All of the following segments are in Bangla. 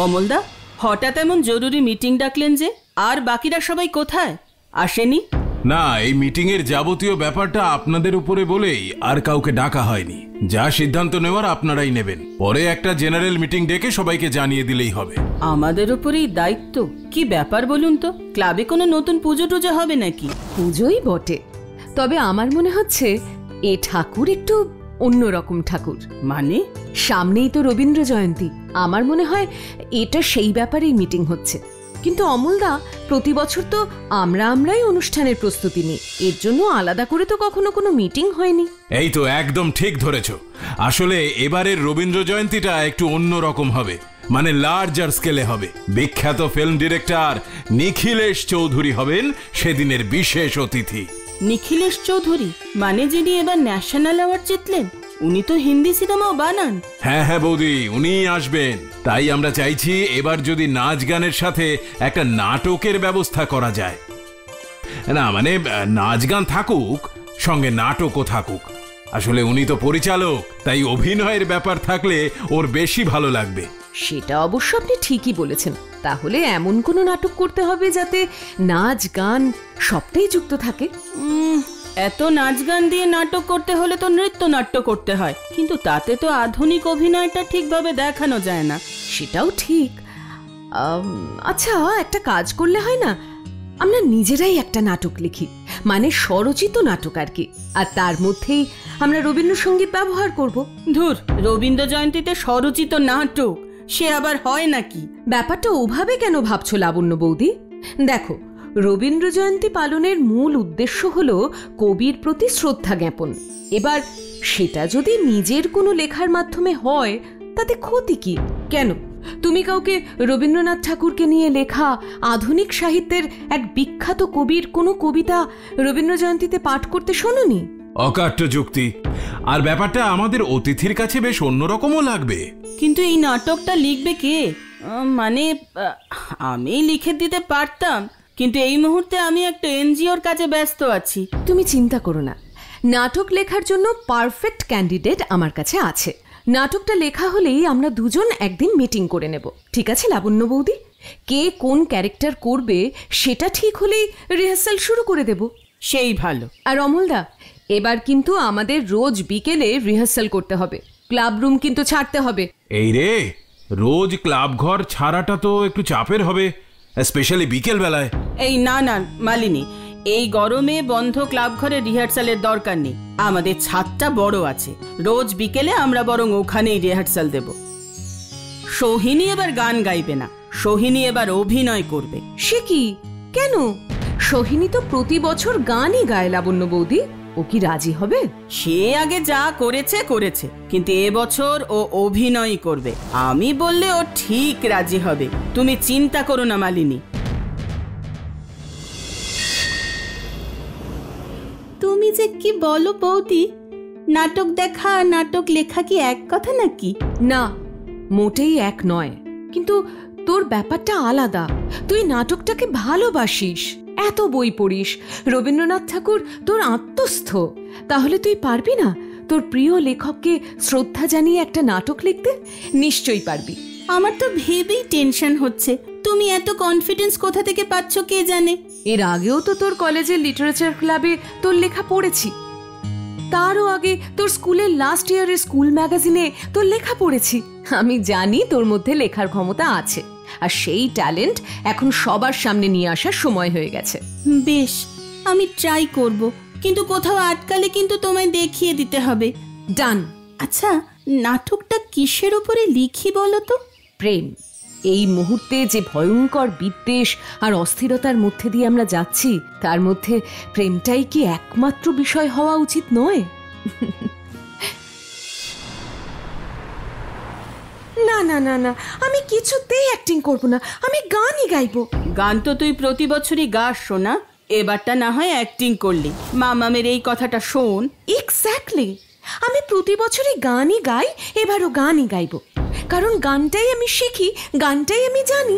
অমলদা, হঠাৎ এমন জরুরি মিটিং ডাকলেন যে? আর বাকিরা সবাই কোথায়? আসেনি? না, এই মিটিং এর যাবতীয় ব্যাপারটা আপনাদের উপরে বলেই আর কাউকে ডাকা হয়নি। যা সিদ্ধান্ত নেওয়ার আপনারাই নেবেন। পরে একটা জেনারেল মিটিং ডেকে সবাইকে জানিয়ে দিলেই হবে। আমাদের উপরেই দায়িত্ব? কি ব্যাপার বলুন তো? ক্লাবে কোনো নতুন পুজো টুজো হবে নাকি? পুজোই বটে, তবে আমার মনে হচ্ছে এ ঠাকুর একটু অন্যরকম ঠাকুর। মানে? সামনেই তো রবীন্দ্র জয়ন্তী, আমার মনে হয় এটা সেই ব্যাপারেই মিটিং হচ্ছে। কিন্তু অমলদা, প্রতি বছর তো আমরাই অনুষ্ঠানের প্রস্তুতি নিই, এর জন্য আলাদা করে তো কখনো কোনো মিটিং হয়নি। এই তো একদম ঠিক ধরেছ। আসলে এবারের রবীন্দ্র জয়ন্তীটা একটু অন্যরকম হবে, মানে লার্জার স্কেলে হবে। বিখ্যাত ফিল্ম ডিরেক্টর নিখিলেশ চৌধুরী হবেন সেদিনের বিশেষ অতিথি। নিখিলেশ চৌধুরী মানে যিনি এবার ন্যাশনাল অ্যাওয়ার্ড জিতলেন? উনি তো হিন্দি সিনেমাও বানান। হ্যাঁ হ্যাঁ বৌদি, উনিই আসবেন। তাই আমরা চাইছি এবার যদি নাচ গানের সাথে একটা নাটকের ব্যবস্থা করা যায়। না মানে নাচ গান থাকুক, সঙ্গে নাটকও থাকুক। আসলে উনি তো পরিচালক, তাই অভিনয়ের ব্যাপার থাকলে ওর বেশি ভালো লাগবে। সেটা অবশ্য আপনি ঠিকই বলেছেন। তাহলে এমন কোনো নাটক করতে হবে যাতে নাচ গান সবটাই যুক্ত থাকে। এত নাচ গান দিয়ে নাটক করতে হলে তো নৃত্য নাট্য করতে হয়, কিন্তু তাতে তো আধুনিক অভিনয়টা ঠিকভাবে দেখানো যায় না। সেটাও ঠিক। আচ্ছা, একটা কাজ করলে হয় না, আমরা নিজেরাই একটা নাটক লিখি, মানে স্বরচিত নাটক আর কি, আর তার মধ্যেই আমরা রবীন্দ্রসঙ্গীত ব্যবহার করব। ধুর, রবীন্দ্র জয়ন্তীতে স্বরচিত নাটক সে আবার হয় নাকি? ব্যাপারটা ওভাবে কেন ভাবছো লাবণ্য বৌদি? দেখো, রবীন্দ্র জয়ন্তী পালনের মূল উদ্দেশ্য হলো কবির প্রতি শ্রদ্ধা জ্ঞাপন। এবার সেটা যদি নিজের কোনো লেখার মাধ্যমে হয় তাতে ক্ষতি কি? কেন তুমি কাউকে রবীন্দ্রনাথ ঠাকুরকে নিয়ে লেখা আধুনিক সাহিত্যের এক বিখ্যাত কবির কোনো কবিতা রবীন্দ্র জয়ন্তীতে পাঠ করতে শোনোনি? অকাট্য যুক্তি। আর ব্যাপারটা আমাদের অতিথির কাছে বেশ অন্যরকমও লাগবে। কিন্তু এই নাটকটা লিখবে কে? মানে আমি লিখে দিতে পারতাম, কিন্তু এই মুহূর্তে আমি একটা এনজিওর কাজে ব্যস্ত আছি। তুমি চিন্তা করো না, নাটক লেখার জন্য পারফেক্ট ক্যান্ডিডেট আমার কাছে আছে। নাটকটা লেখা হলেই আমরা দুজন একদিন মিটিং করে নেব, ঠিক আছে লাবণ্য বৌদি? কে কোন ক্যারেক্টার করবে সেটা ঠিক হলেই রিহার্সাল শুরু করে দেব। সেই ভালো। আর অমলদা, এবার কিন্তু আমাদের রোজ বিকেলে রিহার্সাল করতে হবে, ক্লাব রুম কিন্তু ছাড়তে হবে। এই রে, রোজ ক্লাব ঘর ছাড়াটা তো একটু চাপের হবে, স্পেশালি বিকেল বেলায়। এই না না মালিনী, এই গরমে বন্ধ ক্লাব ঘরে রিহার্সালের দরকার নেই। আমাদের ছাদটা বড় আছে, রোজ বিকেলে আমরা বরং ওখানেই রিহার্সাল দেব। সোহিনী এবার গান গাইবে না, সোহিনী এবার অভিনয় করবে। সে কি? কেন? সোহিনী তো প্রতি বছর গানই গায় লাবণ্য বৌদি, ও কি রাজি হবে? সে আগে যা করেছে, কিন্তু এবছর ও অভিনয় করবে। আমি বললে ও ঠিক রাজি হবে, তুমি চিন্তা করো না মালিনী। তুমি যে কি বলো বৌদি, নাটক দেখা আর নাটক লেখা কি এক কথা নাকি? না, মোটেই এক নয়। কিন্তু তোর ব্যাপারটা আলাদা, তুই নাটকটাকে ভালোবাসিস, এত বই পড়িস, রবীন্দ্রনাথ ঠাকুর তোর আত্মস্থ। তাহলে তুই পারবি না তোর প্রিয় লেখককে শ্রদ্ধা জানিয়ে একটা নাটক লিখতে? নিশ্চয়ই পারবি। আমার তো ভেবেই টেনশন হচ্ছে, তুমি এত কনফিডেন্স কোথা থেকে পাচ্ছ কে জানে। এর আগেও তো তোর কলেজের লিটারেচার ক্লাবে তোর লেখা পড়েছি, তারও আগে তোর স্কুলের লাস্ট ইয়ারের স্কুল ম্যাগাজিনে তোর লেখা পড়েছি। আমি জানি তোর মধ্যে লেখার ক্ষমতা আছে, আর সেই ট্যালেন্ট এখন সবার সামনে নিয়ে আসার সময় হয়ে গেছে। বেশ, আমি ট্রাই করব, কিন্তু কোথাও আটকালে কিন্তু তোমায় দেখিয়ে দিতে হবে। ডান। আচ্ছা, নাটকটা কিসের উপরে লিখি বলো তো? প্রেম। এই মুহূর্তে যে ভয়ঙ্কর বিদ্বেষ আর অস্থিরতার মধ্যে দিয়ে আমরা যাচ্ছি, তার মধ্যে প্রেমটাই কি একমাত্র বিষয় হওয়া উচিত নয়? না না না না, আমি কিছুতেই অ্যাক্টিং করব না, আমি গানই গাইবো। গান তো তুই প্রতি বছরই গাস শোনা, এবারটা না হয় অ্যাক্টিং করলি। মামামের এই কথাটা শোন। এক্স্যাক্টলি, আমি প্রতি বছরই গানই গাই, এবারও গানই গাইবো, কারণ গানটাই আমি শিখি, গানটাই আমি জানি।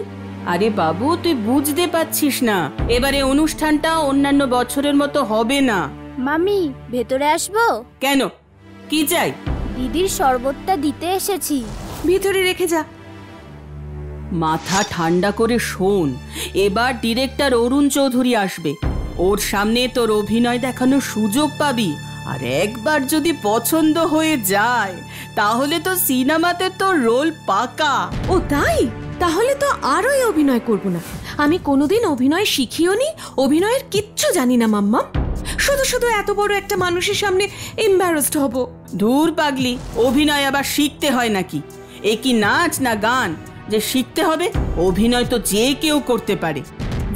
আরে বাবু, তুই বুঝতে পারছিস না, এবারে অনুষ্ঠানটা অন্যান্য বছরের মতো হবে না। মামি, ভেতরে আসবো? কেন, কি চাই? দিদির শরবতটা দিতে এসেছি। ভিতরে রেখে যা। মাথা ঠান্ডা করে শোন, এবার ডিরেক্টর অরুণ চৌধুরী আসবে, ওর সামনে তোর অভিনয় দেখানোর সুযোগ পাবি। আর একবার যদি পছন্দ হয়ে যায় তাহলে তো সিনেমাতে তোর রোল পাকা। ও তাই? তাহলে তো আরোই অভিনয় করব না। আমি কোনোদিন অভিনয় শিখিও নি, অভিনয়ের কিচ্ছু জানি না মাম্মা। শুধু শুধু এত বড় একটা মানুষের সামনে এম্বারাসড হব। দূর পাগলি, অভিনয় আবার শিখতে হয় নাকি? এ কি নাচ না গান যে শিখতে হবে? অভিনয় তো যে কেউ করতে পারে।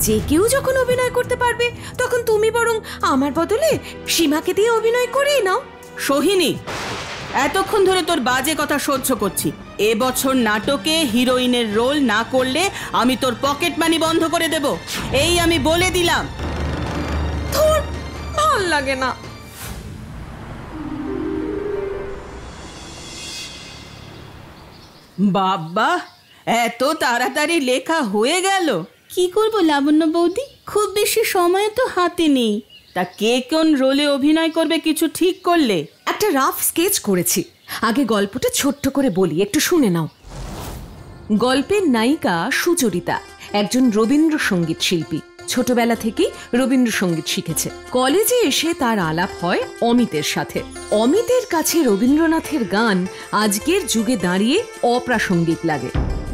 যে কেউ যখন অভিনয় করতে পারবে তখন তুমি বরং আমার বদলে সীমাকে দিয়ে অভিনয় করিয়ে নাও। সোহিনী, এতক্ষণ ধরে তোর বাজে কথা সহ্য করছি। এবছর নাটকে হিরোইনের রোল না করলে আমি তোর পকেট মানি বন্ধ করে দেব, এই আমি বলে দিলাম। তোর ভাল লাগে না? বাবা, এত তাড়াতাড়ি লেখা হয়ে গেল? কি করবো লাবণ্য বৌদি, খুব বেশি সময় তো হাতে নেই। তা কে কোন রোলে অভিনয় করবে কিছু ঠিক করলে? একটা রাফ স্কেচ করেছি, আগে গল্পটা ছোট্ট করে বলি, একটু শুনে নাও। গল্পের নায়িকা সুচরিতা একজন রবীন্দ্রসঙ্গীত শিল্পী। ছোটবেলা থেকেই রবীন্দ্রসঙ্গীত শিখেছে। কলেজে এসে তার আলাপ হয় অমিতের সাথে। অমিতের কাছে রবীন্দ্রনাথের গান আজকের যুগে দাঁড়িয়ে অপ্রাসঙ্গিক লাগে।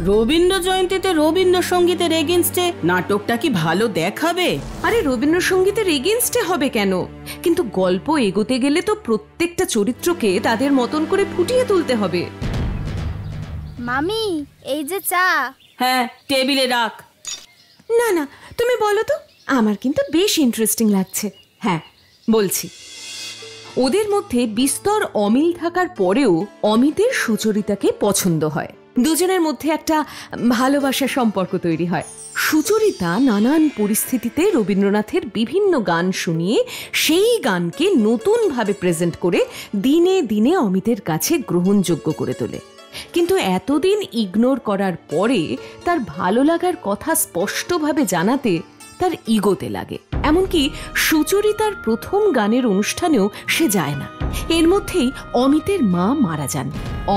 রবীন্দ্র জয়ন্তীতে রবীন্দ্রসঙ্গীতের এগেনস্টে নাটকটা কি ভালো দেখাবে? আরে রবীন্দ্রসঙ্গীতের এগেনস্টে হবে কেন? কিন্তু গল্প এগোতে গেলে তো প্রত্যেকটা চরিত্রকে তাদের মতন করে ফুটিয়ে তুলতে হবে। মামি, এই যে চা। হ্যাঁ, টেবিলে রাখ। না না, তুমি বলো তো, আমার কিন্তু বেশ ইন্টারেস্টিং লাগছে। হ্যাঁ বলছি, ওদের মধ্যে বিস্তর অমিল থাকার পরেও অমিতের সুচরিতাকে পছন্দ হয়। দুজনের মধ্যে একটা ভালোবাসার সম্পর্ক তৈরি হয়। সুচরিতা নানান পরিস্থিতিতে রবীন্দ্রনাথের বিভিন্ন গান শুনিয়ে সেই গানকে নতুনভাবে প্রেজেন্ট করে দিনে দিনে অমিতের কাছে গ্রহণযোগ্য করে তোলে। কিন্তু এতদিন ইগনোর করার পরে তার ভালো লাগার কথা স্পষ্টভাবে জানাতে তার ইগোতে লাগে। এমনকি সুচরিতার প্রথম গানের অনুষ্ঠানেও সে যায় না। এর মধ্যেই অমিতের মা মারা যান।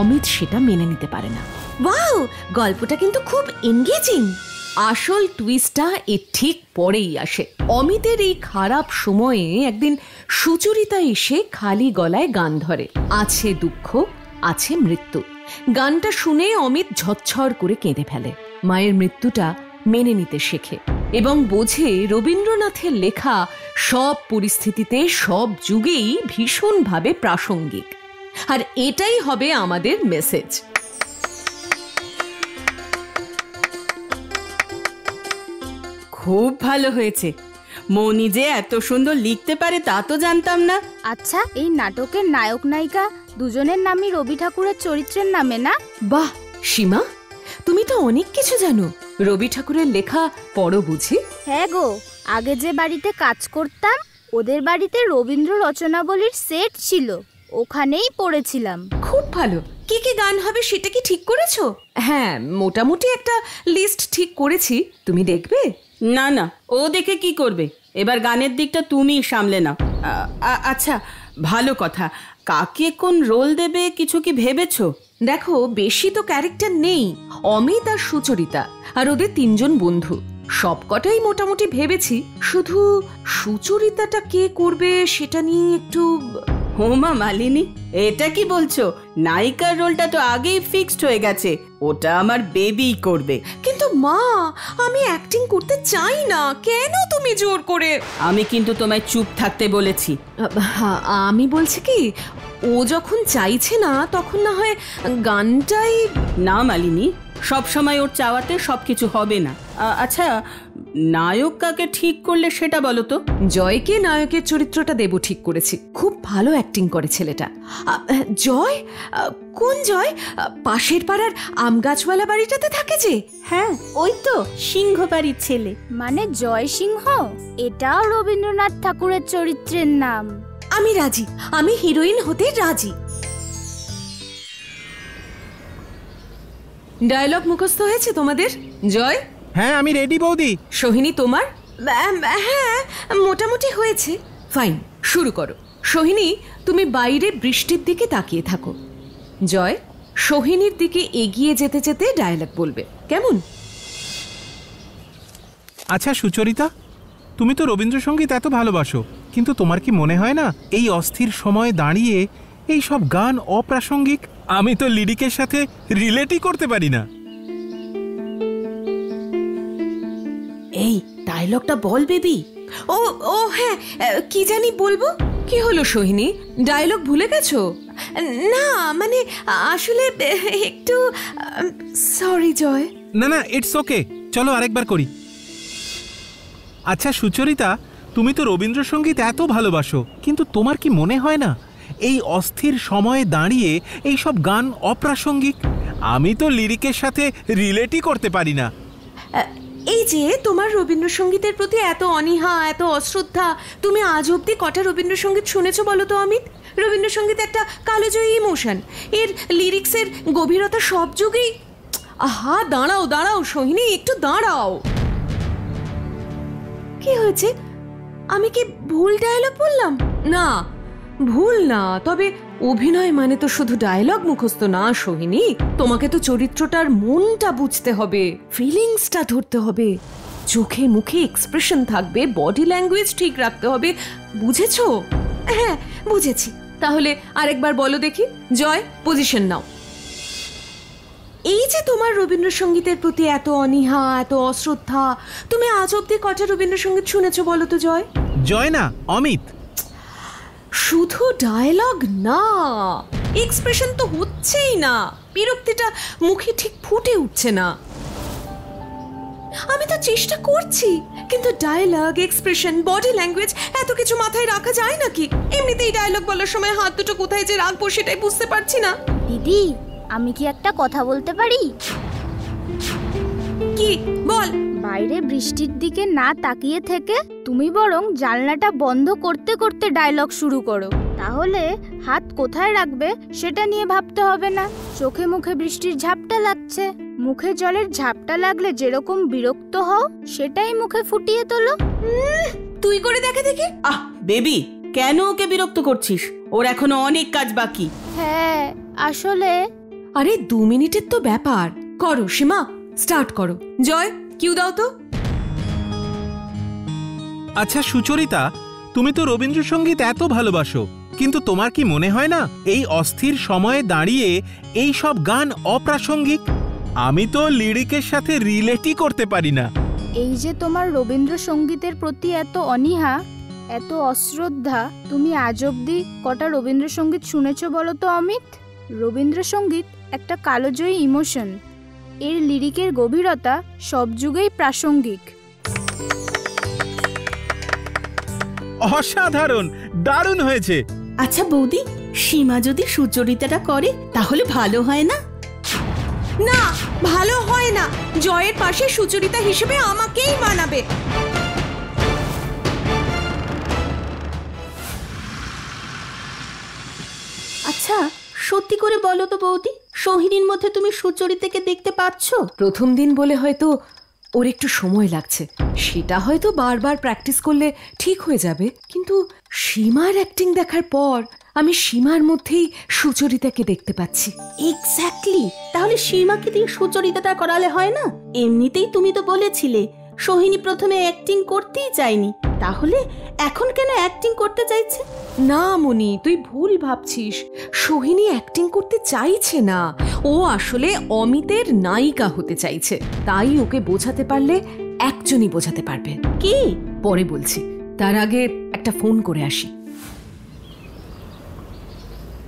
অমিত সেটা মেনে নিতে পারে না। ওয়াও, গল্পটা কিন্তু খুব এনগেজিং। আসল টুইস্টটা এর ঠিক পরেই আসে। অমিতের এই খারাপ সময়ে একদিন সুচরিতা এসে খালি গলায় গান ধরে, আছে দুঃখ আছে মৃত্যু। গানটা শুনে অমিত ঝরঝর করে কেঁদে ফেলে। মায়ের মৃত্যুটা মেনে নিতে শেখে এবং বোঝে রবীন্দ্রনাথের লেখা সব পরিস্থিতিতে সব যুগেই ভীষণভাবে প্রাসঙ্গিক। আর এটাই হবে আমাদের মেসেজ। খুব ভালো হয়েছে। মনি যে এত সুন্দর লিখতে পারে তা তো জানতাম না। আচ্ছা, এই নাটকের নায়ক নায়িকা দুজনের নামই রবি ঠাকুরের চরিত্রের নামে না? বাহ সীমা, তুমি তো অনেক কিছু জানো। রবি ঠাকুরের লেখা পড়ো বুঝি? হ্যাঁ গো, আগে যে বাড়িতে কাজ করতাম ওদের বাড়িতে রবীন্দ্র রচনাবলীর সেট ছিল, ওখানেই পড়েছিলাম। খুব ভালো। কি কি গান হবে সেটা কি ঠিক করেছো? হ্যাঁ, মোটামুটি একটা লিস্ট ঠিক করেছি, তুমি দেখবে? না না, ও দেখে কি করবে? এবার গানের দিকটা তুমি সামলে নাও। আচ্ছা, ভালো কথা। কাকে কোন রোল দেবে কিছু কি ভেবেছো? দেখো, বেশি তো ক্যারেক্টার নেই। অমিত আর সুচরিতা আর ওদের তিনজন বন্ধু, সবকটাই মোটামুটি ভেবেছি। শুধু সুচরিতাটা কে করবে সেটা নিয়ে একটু। হোমা মালিনী, এটা কি বলছো? নায়িকার রোলটা তো আগেই ফিক্সড হয়ে গেছে, ওটা আমার বেবি করবে। কিন্তু মা, আমি অ্যাক্টিং করতে চাই না, কেন তুমি জোর করে? আমি কিন্তু তোমায় চুপ থাকতে বলেছি। আমি বলছি কি, ও যখন চাইছে না তখন না হয় গানটাই। না মালিনী, সব সময় ওর চাওয়াতে সবকিছু হবে না। আচ্ছা, নায়ক কাকে ঠিক করলে সেটা বলো তো। জয়কে নায়কের চরিত্রটা দেব ঠিক করেছি। খুব ভালো অ্যাক্টিং করে ছেলেটা। জয়? কোন জয়? পাশের পাড়ার আম গাছওয়ালা বাড়িটাতে থাকে যে? হ্যাঁ, ওই তো সিংহ বাড়ির ছেলে। মানে জয় সিংহ? এটাও রবীন্দ্রনাথ ঠাকুরের চরিত্রের নাম। আমি রাজি, আমি হিরোইন হতে রাজি। ডায়লগ মুখস্থ হয়েছে তোমাদের? জয়? হ্যাঁ, আমি রেডি বৌদি। সোহিনী তোমার? হ্যাঁ, মোটামুটি হয়েছে। ফাইন, শুরু করো। সোহিনী, তুমি বাইরে বৃষ্টির দিকে তাকিয়ে থাকো। জয়, সোহিনীর দিকে এগিয়ে যেতে যেতে ডায়লগ বলবে, কেমন? আচ্ছা সুচরিতা, তুমি তো রবীন্দ্রসঙ্গীত এত ভালোবাসো, কিন্তু তোমার কি মনে হয় না এই অস্থির সময়ে দাঁড়িয়ে এই সব গান অপ্রাসঙ্গিক? আমি তো লিরিকের সাথে রিলেটই করতে পারি না। এই ডায়লগটা বল বেবি। ও ও হ্যাঁ, কি জানি বলবো। কি হলো সোহিনী, ডায়লগ ভুলে গেছো? না মানে আসলে একটু সরি জয়। না না, ইটস ওকে, চলো আরেকবার করি। আচ্ছা সুচরিতা, তুমি তো রবীন্দ্রসঙ্গীত এত ভালোবাসো, কিন্তু তোমার কি মনে হয় না এই অস্থির সময়ে দাঁড়িয়ে এই সব গান অপ্রাসঙ্গিক? আমি তো লিরিকের সাথে রিলেটই করতে পারি না। এই যে তোমার রবীন্দ্রসঙ্গীতের প্রতি এত অনীহা, এত অশ্রদ্ধা, তুমি আজ অব্দি কটা রবীন্দ্রসঙ্গীত শুনেছো বলো তো অমিত? রবীন্দ্রসঙ্গীত একটা কালোজয়ী ইমোশন, এর লিরিক্সের গভীরতা সব যুগেই। আহা দাঁড়াও দাঁড়াও সোহিনী, একটু দাঁড়াও। কি হয়েছে? আমি কি ভুল ডায়লগ বললাম? না ভুল না, তবে অভিনয় মানে তো শুধু ডায়লগ মুখস্থ না সোহিনী, তোমাকে তো চরিত্রটার মনটা বুঝতে হবে, ফিলিংসটা ধরতে হবে, চোখে মুখে এক্সপ্রেশন থাকবে, বডি ল্যাঙ্গুয়েজ ঠিক রাখতে হবে, বুঝেছো? হ্যাঁ বুঝেছি। তাহলে আরেকবার বলো দেখি। জয়, পজিশন নাও। এই যে তোমার রবীন্দ্রসঙ্গীতের প্রতি এত অনীহা, এত অশ্রদ্ধা, তুমি আজ অব্দি কটা রবীন্দ্রসঙ্গীত শুনেছো বলো তো জয়? জয় না, অমিত। শুধু ডায়লগ না, এক্সপ্রেশন তো হচ্ছেই না, বিরক্তিটা মুখে ঠিক ফুটে উঠছে না। আমি তো চেষ্টা করছি, কিন্তু ডায়লগ, এক্সপ্রেশন, বডি ল্যাঙ্গুয়েজ এত কিছু মাথায় রাখা যায় নাকি? এমনিতেই ডায়লগ বলার সময় হাত দুটো কোথায় যে রাখবো সেটাই বুঝতে পারছি না। দিদি, আমি কি একটা কথা বলতে পারি? কি বল? বাইরে বৃষ্টির দিকে না তাকিয়ে থেকে তুমি বরং জানলাটা বন্ধ করতে করতে ডায়লগ শুরু করো, তাহলে হাত কোথায় রাখবে সেটা নিয়ে ভাবতে হবে না। চোখে মুখে বৃষ্টির ঝাপটা লাগছে, মুখে জলের ঝাপটা লাগলে যেরকম বিরক্ত হও সেটাই মুখে ফুটিয়ে তোলো। তুই করে দেখে দেখি। আহ বেবি, কেন ওকে বিরক্ত করছিস? ওর এখনো অনেক কাজ বাকি। হ্যাঁ আসলে। আরে 2 মিনিটের তো ব্যাপার। করো সীমা, স্টার্ট করো। জয়, কিউ দাও তো। আচ্ছা সুচরিতা, তুমি তো রবীন্দ্রসঙ্গীত এত ভালোবাসো, কিন্তু তোমার কি মনে হয় না এই অস্থির সময়ে দাঁড়িয়ে এই সব গান অপ্রাসঙ্গিক? আমি তো লিরিকের সাথে রিলেটই করতে পারি না। এই যে তোমার রবীন্দ্রসঙ্গীতের প্রতি এত অনীহা, এত অশ্রদ্ধা, তুমি আজ অব্দি কটা রবীন্দ্রসঙ্গীত শুনেছো বলো তো অমিত? রবীন্দ্রসঙ্গীত একটা কালোজয়ী ইমোশন, এর লিরিকের গভীরতা সব যুগেই প্রাসঙ্গিক। অসাধারণ, দারুণ হয়েছে। আচ্ছা বৌদি, সীমা যদি সুচরিতাটা করে তাহলে ভালো হয় না? না, ভালো হয় না। জয়ের পাশে সুচরিতা হিসেবে আমাকেই মানাবে। আচ্ছা সত্যি করে বলো তো বৌদি, সোহিনীর মধ্যে তুমি সুচরিতাকে দেখতে পাচ্ছ? প্রথম দিন বলে হয়তো ওর একটু সময় লাগছে, সেটা হয়তো বারবার প্র্যাকটিস করলে ঠিক হয়ে যাবে, কিন্তু সীমার অ্যাক্টিং দেখার পর আমি সীমার মধ্যেই সুচরিতাকে দেখতে পাচ্ছি। এক্স্যাক্টলি, তাহলে সীমাকে দিয়ে সুচরিতাটা করালে হয় না? এমনিতেই তুমি তো বলেছিলে সোহিনী প্রথমে অ্যাক্টিং করতেই চায়নি, তাহলে এখন কেন অ্যাক্টিং করতে চাইছে? না মনি, তুই ভুল ভাবছিস। সোহিনী অ্যাক্টিং করতে চাইছে না, ও আসলে অমিতের নায়িকা হতে চাইছে। তাই ওকে বোঝাতে পারলে একজনই বোঝাতে পারবে। কি? পরে বলছি, তার আগে একটা ফোন করে আসি।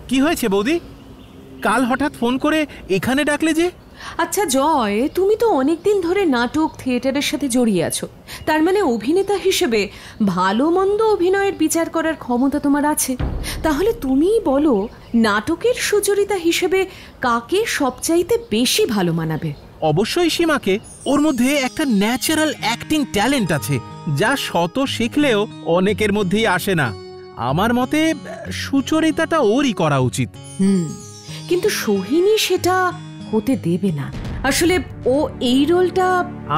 কি হয়েছে বৌদি? কাল হঠাৎ ফোন করে এখানে ডাকলে যে? আচ্ছা জয়, তুমি তো অনেকদিন ধরে নাটক, থিয়েটারের সাথে জড়িয়ে আছো, তার মানে অভিনেতা হিসেবে ভালো মন্দ অভিনয়ের বিচার করার ক্ষমতা তোমার আছে। তাহলে তুমিই বলো, নাটকের সুচরিতা হিসেবে কাকে সবচাইতে বেশি ভালো মানাবে? অবশ্যই সীমাকে। ওর মধ্যে একটা ন্যাচারাল অ্যাক্টিং ট্যালেন্ট আছে, যা শত শিখলেও অনেকের মধ্যেই আসে না। আমার মতে সুচরিতাটা ওরই করা উচিত। কিন্তু সোহিনী সেটা হতে দেবে না। আসলে ও এই রোলটা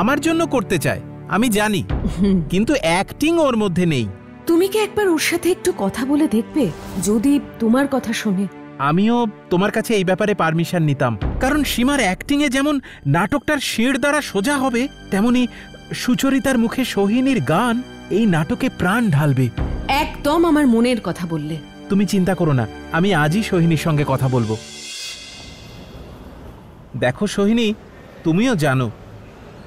আমার জন্য করতে চায়, আমি জানি, কিন্তু অ্যাক্টিং ওর মধ্যে নেই। তুমি কি একবার ওর সাথে একটু কথা বলে দেখবে? যদি তোমার কথা শোনে। আমিও তোমার কাছে এই ব্যাপারে পারমিশন নিতাম, কারণ সীমার অ্যাক্টিং এ যেমন নাটকটার শির দ্বারা সোজা হবে, তেমনি সুচরিতার মুখে সোহিনীর গান এই নাটকে প্রাণ ঢালবে। একদম আমার মনের কথা বললে। তুমি চিন্তা করো না, আমি আজই সোহিনীর সঙ্গে কথা বলবো। দেখো সোহিনী, তুমিও জানো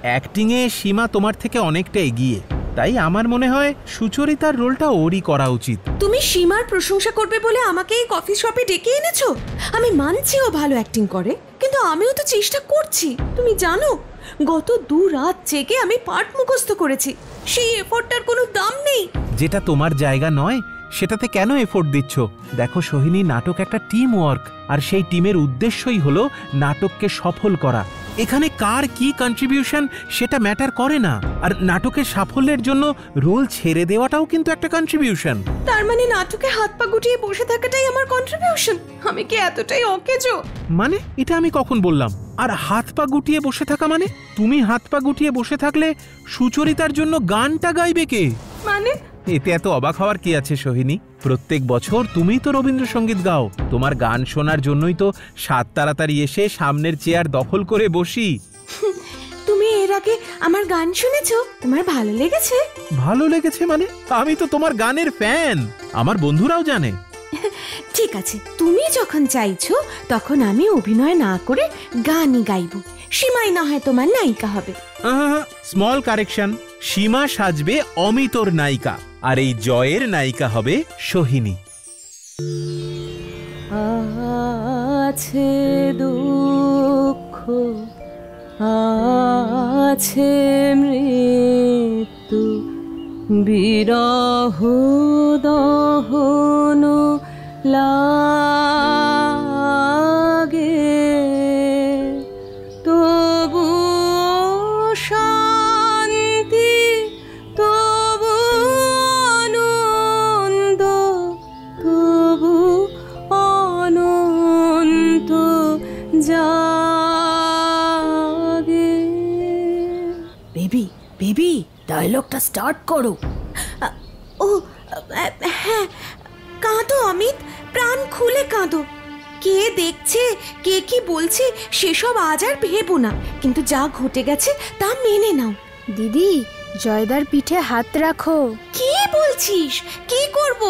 অ্যাক্টিংয়ে সীমা তোমার থেকে অনেকটা এগিয়ে, তাই আমার মনে হয় সুচরিতার রোলটা ওরই করা উচিত। তুমি সীমার প্রশংসা করবে বলে আমাকে এই কফি শপে ডেকে এনেছো। আমি মানছি ও ভালো অ্যাক্টিং করে, কিন্তু আমিও তো চেষ্টা করছি। তুমি জানো গত 2 রাত জেগে আমি পাঠ মুখস্থ করেছি। সেই এফোর্টটার কোনো দাম নেই। যেটা তোমার জায়গা নয় সেটাতে কেন এফোর্ট দিচ্ছ? দেখো সোহিনী, নাটক একটা টিম ওয়ার্ক, আর সেই টিমের উদ্দেশ্যই হলো নাটককে সফল করা। এখানে কার কি কন্ট্রিবিউশন সেটা ম্যাটার করে না। আর নাটকের সাফল্যের জন্য রোল ছেড়ে দেওয়াটাও কিন্তু একটা কন্ট্রিবিউশন। তার মানে নাটকে হাত পা গুটিয়ে বসে থাকাটাই আমার কন্ট্রিবিউশন? আমি কি এতটাই অকেজো? মানে এটা আমি কখন বললাম? আর হাত পা গুটিয়ে বসে থাকা মানে? তুমি হাত পা গুটিয়ে বসে থাকলে সুচরিতার জন্য গানটা গাইবে কে? মানে এতে এত অবাক হওয়ার কি আছে সোহিনী? প্রত্যেক বছর তুমি তো রবীন্দ্রসঙ্গীত গাও। তোমার গান শোনার জন্যই তো 7 তাড়াতাড়ি এসে সামনের চেয়ার দখল করে বসি। তুমি এর আগে আমার গান শুনেছো? তোমার ভালো লেগেছে? ভালো লেগেছে মানে? আমি তো তোমার গানের ফ্যান, আমার বন্ধুরাও জানে। ঠিক আছে, তুমি যখন চাইছো তখন আমি অভিনয় না করে গানই গাইবো। সীমাই না হয় তোমার নায়িকা হবে। স্মল কারেকশন, সীমা সাজবে অমিতর নায়িকা, আর এই জয়ের নায়িকা হবে সোহিনী। আছে দুঃখ, আছে মৃত্যু, বিরহ দহন লাগে, তবু শান্তি, তবু আনন্দ, তবু অনন্ত জাগে। বেবি বেবি, ডায়লগটা স্টার্ট করো। ও হ্যাঁ, কাঁদো অমিত, প্রাণ খুলে কাঁদো। কে দেখছে, কে কি বলছে সেসব আজ আর ভেবো না, কিন্তু যা ঘটে গেছে তা মেনে নাও। দিদি, জয়দার পিঠে হাত রাখো। কি বলছিস? কি করব?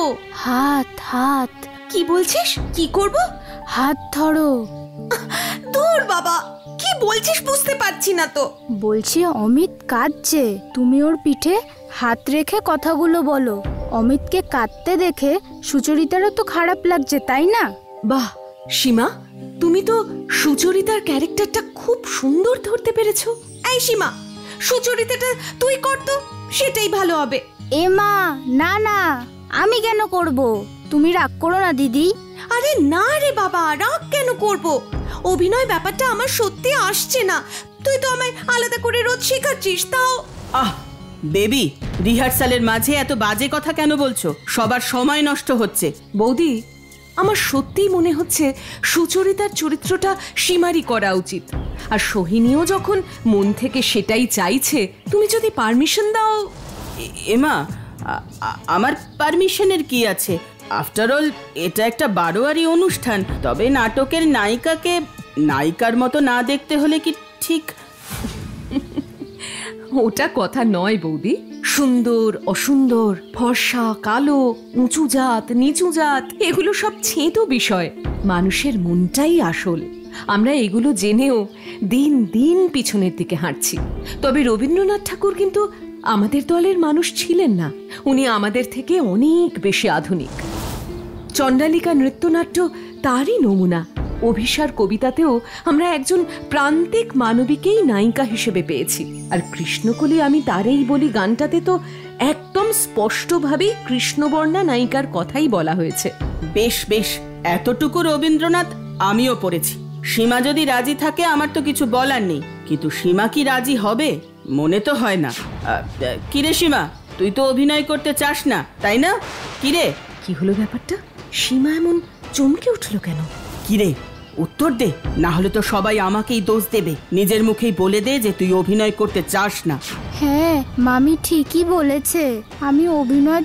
হাত হাত। কি বলছিস? কি করব? হাত ধরো। দূর বাবা, কি বলছিস বুঝতে পারছি না তো। বলছি অমিত কাঁদছে, তুমি ওর পিঠে হাত রেখে কথাগুলো বলো। অমিতকে কাঁদতে দেখে সুচরিতারও তো খারাপ লাগছে, তাই না? বাহ সীমা, তুমি তো সুচরিতার ক্যারেক্টারটা খুব সুন্দর ধরতে পেরেছো। এই সীমা, সুচরিতাটা তুই কর তো, সেটাই ভালো হবে। এ মা, না না, আমি কেন করব? তুমি রাগ করো না দিদি। আরে না রে বাবা, রাগ কেন করব? অভিনয় ব্যাপারটা আমার সত্যি আসছে না। তুই তো আমায় আলাদা করে রোজ শেখাচ্ছিস, তাও। আহ বেবি, রিহার্সালের মাঝে এত বাজে কথা কেন বলছো? সবার সময় নষ্ট হচ্ছে। বৌদি, আমার সত্যিই মনে হচ্ছে সুচরিতার চরিত্রটা সীমারই করা উচিত। আর সোহিনীও যখন মন থেকে সেটাই চাইছে, তুমি যদি পারমিশন দাও। এমা, আমার পারমিশনের কি আছে? আফটার অল এটা একটা বারোয়ারি অনুষ্ঠান। তবে নাটকের নায়িকাকে নায়িকার মতো না দেখতে হলে কি ঠিক? ওটা কথা নয় বৌদি। সুন্দর অসুন্দর, ফর্সা কালো, উঁচু জাত নিচু জাত, এগুলো সব ছেঁতো বিষয়। মানুষের মনটাই আসল। আমরা এগুলো জেনেও দিন দিন পিছনের দিকে হাঁটছি। তবে রবীন্দ্রনাথ ঠাকুর কিন্তু আমাদের দলের মানুষ ছিলেন না। উনি আমাদের থেকে অনেক বেশি আধুনিক। চণ্ডালিকা নৃত্যনাট্য তারই নমুনা। অভিসার কবিতাতেও আমরা একজন প্রান্তিক মানবীকেই নায়িকা হিসেবে পেয়েছি। আর কৃষ্ণকলি আমি তারেই বলি গানটাতে তো একদম স্পষ্টভাবেই কৃষ্ণবর্ণা নায়িকার কথাই বলা হয়েছে। বেশ বেশ, এতটুকু রবীন্দ্রনাথ আমিও পড়েছি। সীমা যদি রাজি থাকে আমার তো কিছু বলার নেই, কিন্তু সীমা কি রাজি হবে? মনে তো হয় না। কিরে সীমা, তুই তো অভিনয় করতে চাস না, তাই না? কিরে, কি হলো ব্যাপারটা? সীমা এমন চমকে উঠলো কেন? কিরে, উত্তর দে, না হলে তো সবাই আমাকেই দোষ দেবে। নিজের মুখেই বলে দে যে তুই অভিনয় করতে চাস না। হ্যাঁ, মামি ঠিকই বলেছে। আমি অভিনয়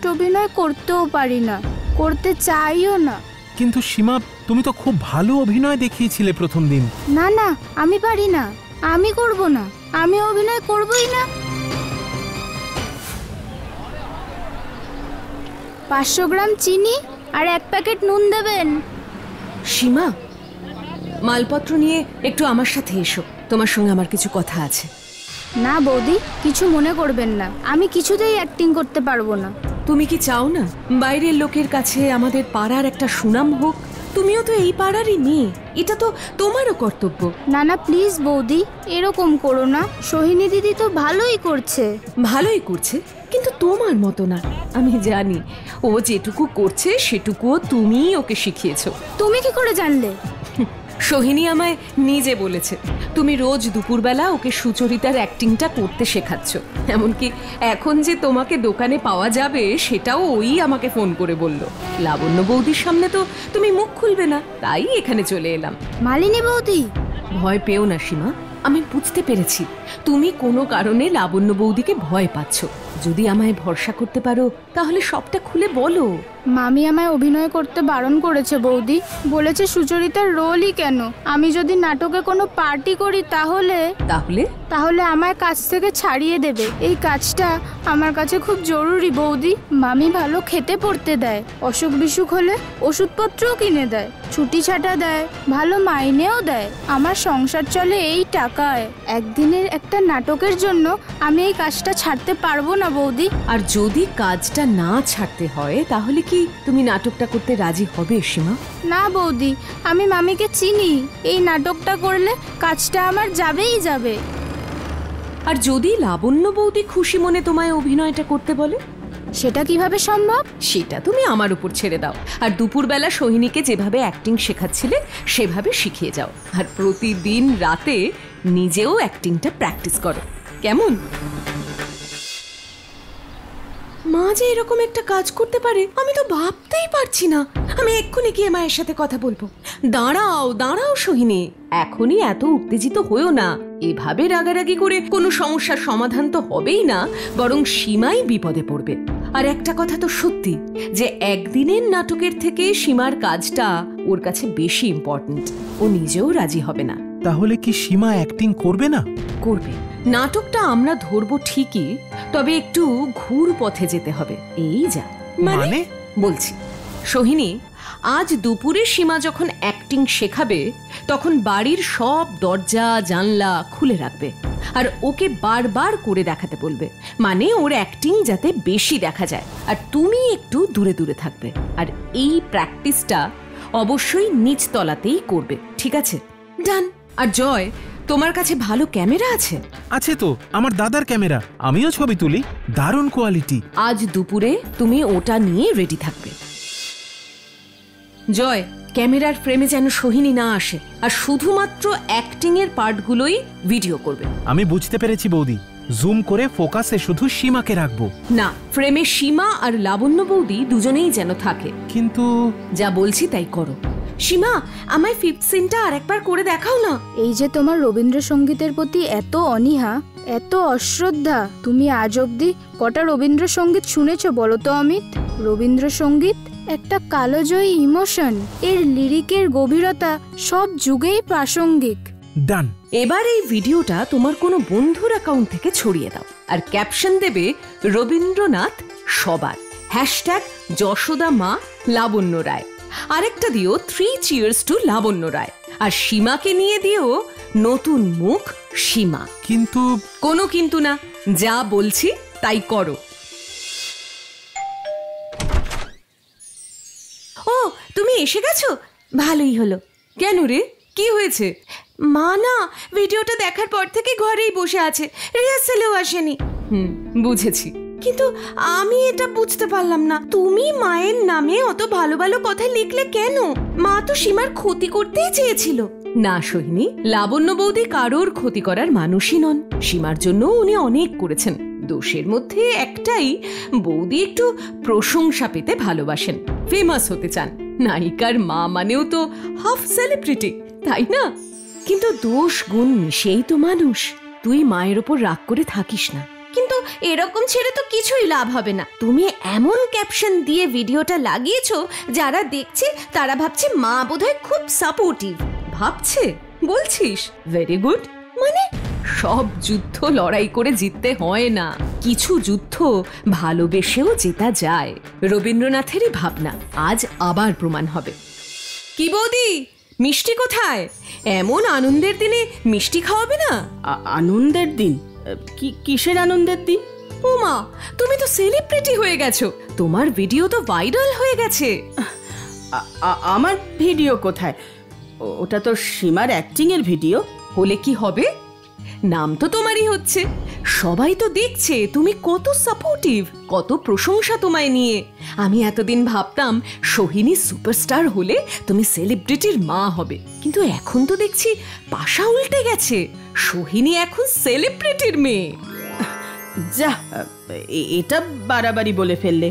করতেও পারি না, করতে চাইও না। কিন্তু সীমা, তুমি তো খুব ভালো অভিনয় দেখিয়েছিলে প্রথম দিন। না না, আমি পারি না, আমি করব না, আমি অভিনয় করবই না। 500 গ্রাম চিনি আর 1 প্যাকেট নুন দেবেন। সীমা, মালপত্র নিয়ে একটু আমার সাথে এসো, তোমার সঙ্গে আমার কিছু কথা আছে। না বৌদি, কিছু মনে করবেন না, আমি কিছুতেই অ্যাক্টিং করতে পারবো না। তুমি কি চাও না বাইরের লোকের কাছে আমাদের পাড়ার একটা সুনাম হোক? তুমিও তো এই পাড়ারই মেয়ে, এটা তো তোমারও কর্তব্য। না না প্লিজ বৌদি, এরকম করো না। সোহিনী দিদি তো ভালোই করছে। ভালোই করছে, কিন্তু তোমার মতো না। আমি জানি ও যেটুকু করছে সেটুকুও তুমিই ওকে শিখিয়েছো। তুমি কি করে জানলে? সোহিনী আমায় নিজে বলেছে তুমি রোজ দুপুরবেলা ওকে সুচরিতার অ্যাক্টিংটা করতে শেখাচ্ছ। এমনকি এখন যে তোমাকে দোকানে পাওয়া যাবে সেটাও ওই আমাকে ফোন করে বলল। লাবণ্য বৌদির সামনে তো তুমি মুখ খুলবে না, তাই এখানে চলে এলাম। মালিনী বৌদি, ভয় পেও না সীমা, আমি বুঝতে পেরেছি তুমি কোনো কারণে লাবণ্য বৌদিকে ভয় পাচ্ছ। যদি আমায় ভরসা করতে পারো তাহলে সবটা খুলে বলো। মামি আমায় অভিনয় করতে বারণ করেছে বৌদি, বলেছে সুচরিতার রোলই কেন, আমি যদি নাটকে কোনো পার্টি করি তাহলে তাহলে আমায় কাজ থেকে ছাড়িয়ে দেবে। এই কাজটা আমার কাছে খুব জরুরি বৌদি। মামি ভালো খেতে পড়তে দেয়, অসুখ বিসুখ হলে ওষুধপত্রও কিনে দেয়, ছুটি ছাটা দেয়, ভালো মাইনেও দেয়। আমার সংসার চলে এই টাকায়। একদিনের একটা নাটকের জন্য আমি এই কাজটা ছাড়তে পারবো না বৌদি। আর যদি কাজটা না ছাড়তে হয় তাহলে কি তুমি নাটকটা করতে রাজি হবে সীমা? না বৌদি, আমি মামিকে চিনি, এই নাটকটা করলে কাজটা আমার যাবেই যাবে। আর যদি লাবণ্য বৌদি খুশি মনে তোমায় অভিনয়টা করতে বলে? সেটা কিভাবে সম্ভব? সেটা তুমি আমার উপর ছেড়ে দাও। আর দুপুরবেলা সোহিনীকে যেভাবে অ্যাক্টিং শেখাচ্ছিলে সেভাবে শিখিয়ে যাও। আর প্রতিদিন রাতে নিজেও অ্যাক্টিংটা প্র্যাকটিস করো, কেমন? মা যে এরকম একটা কাজ করতে পারে আমি তো ভাবতেই পারছি না। আমি এক্ষুনি গিয়ে মায়ের সাথে কথা বলবো। দাঁড়াও দাঁড়াও সোহিনী, এখনই এত উত্তেজিত হয়েও না। এভাবে রাগারাগি করে কোনো সমস্যার সমাধান তো হবেই না, বরং সীমাই বিপদে পড়বে। আর একটা কথা তো সত্যি যে একদিনের নাটকের থেকে সীমার কাজটা ওর কাছে বেশি ইম্পর্ট্যান্ট। ও নিজেও রাজি হবে না। তাহলে কি সীমা অ্যাক্টিং করবে না? করবে। নাটকটা আমরা ধরবো ঠিকই, তবে একটু ঘুর পথে যেতে হবে। এই যা মানে বলছি, সোহিনী আজ দুপুরে সীমা যখন অ্যাক্টিং শেখাবে তখন বাড়ির সব দরজা জানলা খুলে রাখবে আর ওকে বারবার করে দেখাতে বলবে, মানে ওর অ্যাক্টিং যাতে বেশি দেখা যায়। আর তুমি একটু দূরে দূরে থাকবে। আর এই প্র্যাকটিসটা অবশ্যই নিচতলাতেই করবে, ঠিক আছে? ডান। আর জয়, তোমার কাছে ভালো ক্যামেরা আছে? আছে তো, আমার দাদার ক্যামেরা, আমিও ছবি তুলি, দারুণ কোয়ালিটি। আজ দুপুরে তুমি ওটা নিয়ে রেডি থাকবে। জয়, ক্যামেরার ফ্রেমে যেন সোহিনী না আসে, আর শুধুমাত্র অ্যাক্টিং এর পার্টগুলোই ভিডিও করবে। আমি বুঝতে পেরেছি বৌদি, জুম করে ফোকাসে শুধু সীমাকে রাখবো। না, ফ্রেমে সীমা আর লাবণ্য বৌদি দুজনেই যেন থাকে। কিন্তু যা বলছি তাই করো। সীমা, আমায় 5th সিনটা আরেকবার করে দেখাও না। এই যে তোমার রবীন্দ্রসঙ্গীতের প্রতি এত অনীহা, এত অশ্রদ্ধা, তুমি আজ অবধি কটা রবীন্দ্রসঙ্গীত শুনেছো বলো তো অমিত? রবীন্দ্রসঙ্গীত একটা কালজয়ী ইমোশন, এর লিরিকের গভীরতা সব যুগেই প্রাসঙ্গিক। ডান। এবার এই ভিডিওটা তোমার কোনো বন্ধুর অ্যাকাউন্ট থেকে ছড়িয়ে দাও আর ক্যাপশন দেবে রবীন্দ্রনাথ সবার, #যশোদা মা লাবণ্য রায়। আরেকটা দিও 3 চিয়ার্স টু লাবণ্য রায়। আর সীমাকে নিয়ে দিও নতুন মুখ সীমা। কিন্তু কোনো কিন্তু না, যা বলছি তাই করো। ও, তুমি এসে গেছো? ভালোই হলো। কেন রে, কি হয়েছে? মা না ভিডিওটা দেখার পর থেকে ঘরেই বসে আছে, রিহার্সালেও আসেনি। বুঝেছি, কিন্তু আমি এটা বুঝতে পারলাম না, তুমি মায়ের নামে অত ভালো ভালো কথা লিখলে কেন? মা তো সীমার ক্ষতি করতেই চেয়েছিল। না সোহিনী, লাবণ্য বৌদি কারোর ক্ষতি করার মানুষই নন। সীমার জন্য উনি অনেক করেছেন। দোষের মধ্যে একটাই, বৌদি একটু প্রশংসা পেতে ভালোবাসেন, ফেমাস হতে চান। নায়িকার মা মানেও তো হাফ সেলিব্রিটি, তাই না? কিন্তু দোষ গুণ মিশেই তো মানুষ। তুই মায়ের ওপর রাগ করে থাকিস না। কিন্তু এরকম ছেড়ে তো কিছুই লাভ হবে না। তুমি এমন ক্যাপশন দিয়ে ভিডিওটা লাগিয়েছো যারা দেখছে তারা ভাবছে মা বোধহয় খুব সাপোর্টিভ। ভাবছে বলছিস? Very good. মানে সব যুদ্ধ লড়াই করে জিততে হয় না, কিছু যুদ্ধ ভালোবেসেও জেতা যায়। রবীন্দ্রনাথেরই ভাবনা আজ আবার প্রমাণ হবে। কি বৌদি, মিষ্টি কোথায়? এমন আনন্দের দিনে মিষ্টি খাওয়াবে না? আনন্দের দিন? কিসের আনন্দের দিন? ওমা, তুমি তো সেলিব্রিটি হয়ে গেছো, তোমার ভিডিও তো ভাইরাল হয়ে গেছে। আমার ভিডিও কোথায়? ওটা তো সীমার অ্যাক্টিং এর ভিডিও। হলে কি হবে, নাম তো তোমারই হচ্ছে, সবাই তো দেখছে তুমি কত সাপোর্টিভ, কত প্রশংসা তোমায় নিয়ে। আমি এতদিন ভাবতাম সোহিনী সুপারস্টার হলে তুমি সেলিব্রিটির মা হবে, কিন্তু এখন তো দেখছি পাশা উল্টে গেছে, সোহিনী এখন সেলিব্রিটির মেয়ে। যা, এটা বাড়াবাড়ি বলে ফেললে।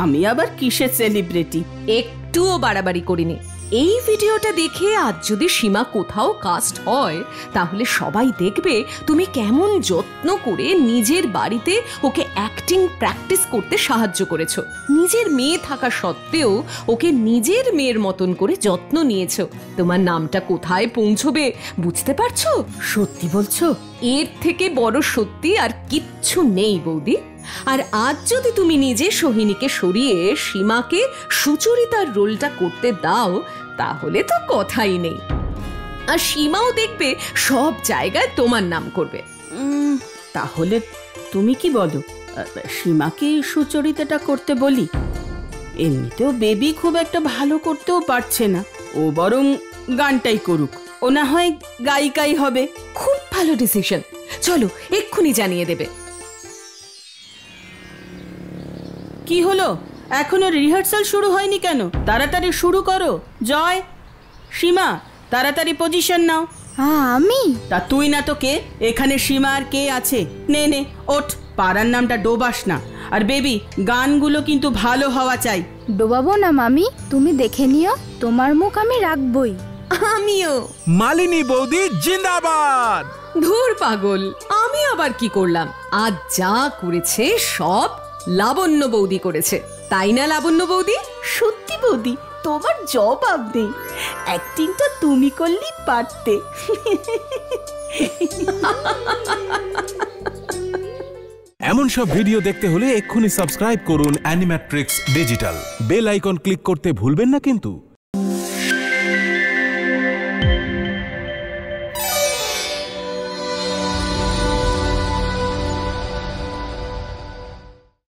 আমি আবার কিসের সেলিব্রিটি? একটুও বাড়াবাড়ি করিনি। এই ভিডিওটা দেখে আজ যদি সীমা কোথাও কাস্ট হয়, তাহলে সবাই দেখবে তুমি কেমন যত্ন করে নিজের বাড়িতে ওকে অ্যাক্টিং প্র্যাকটিস করতে সাহায্য করেছো। নিজের মেয়ে থাকা সত্ত্বেও ওকে নিজের মেয়ের মতন করে যত্ন নিয়েছো। তোমার নামটা কোথায় পৌঁছবে বুঝতে পারছো? সত্যি বলছো? এর থেকে বড় সত্যি আর কিচ্ছু নেই বৌদি। আর আজ যদি তুমি নিজে সোহিনীকে সরিয়ে সীমাকে সুচরিতার রোলটা করতে দাও, তাহলে তো কথাই নেই। আর সীমাও দেখবে সব জায়গায় তোমার নাম করবে। তাহলে তুমি কি বলো, সীমাকে সুচরিতাটা করতে বলি? এমনিতেও বেবি খুব একটা ভালো করতেও পারছে না, ও বরং গানটাই করুক, ও না হয় গায়িকাই হবে। খুব ভালো ডিসিশন, চলো এক্ষুনি জানিয়ে দেবে। কি হলো, এখনো রিহার্সাল শুরু হয়নি কেন? তাড়াতাড়ি শুরু করো। জয়, সীমা, তাড়াতাড়ি পজিশন নাও। আমি? তা তুই না তো কে? এখানে সীমা আর কে আছে? নে নে ওঠ, পাড়ার নামটা ডোবাস না। আর বেবি, গানগুলো কিন্তু ভালো হওয়া চাই। ডোবাবো না মামি, তুমি দেখে নিও, তোমার মুখ আমি রাখবই। আমিও। মালিনী বৌদি জিন্দাবাদ। ধুর পাগল, আমি আবার কি করলাম? আজ যা করেছে সব লাবণ্য বৌদি করেছে, তাই না লাবণ্য বৌদি? সত্যি বৌদি, তোমার জবাব নেই, অ্যাক্টিংটা তুমি করলেই পারতে। এমন সব ভিডিও দেখতে হলে এক্ষুনি সাবস্ক্রাইব করুন Animatrix digital. Bell icon click করতে ভুলবেন না কিন্তু।